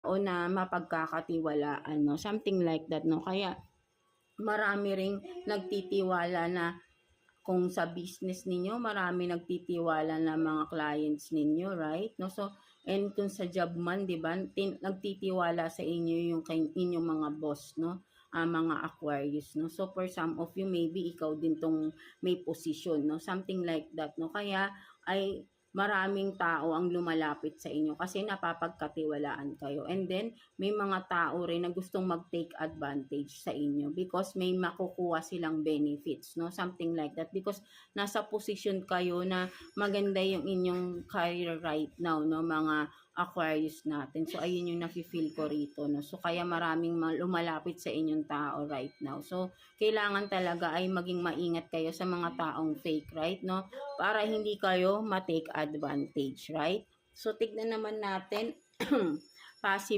tao na mapagkakatiwalaan, no? Something like that, no? Kaya marami ring nagtitiwala na kung sa business ninyo, marami nagtitiwala na mga clients ninyo, right? No, so and kung sa job man, 'di ba, nagtitiwala sa inyo yung inyong mga boss, no? Mga Aquarius, no? So for some of you, maybe ikaw din tong may position, no? Something like that, no? Kaya ay maraming tao ang lumalapit sa inyo kasi napapagkatiwalaan kayo. And then, may mga tao rin na gustong mag-take advantage sa inyo because may makukuha silang benefits, no? Something like that. Because nasa position kayo na maganda yung inyong career right now, no? Mga Aquarius natin. So, ayun yung nafe-feel ko rito, no? So, kaya maraming lumalapit sa inyong tao right now. So, kailangan talaga ay maging maingat kayo sa mga taong fake, right, no? Para hindi kayo ma-take advantage, right? So, tignan naman natin possible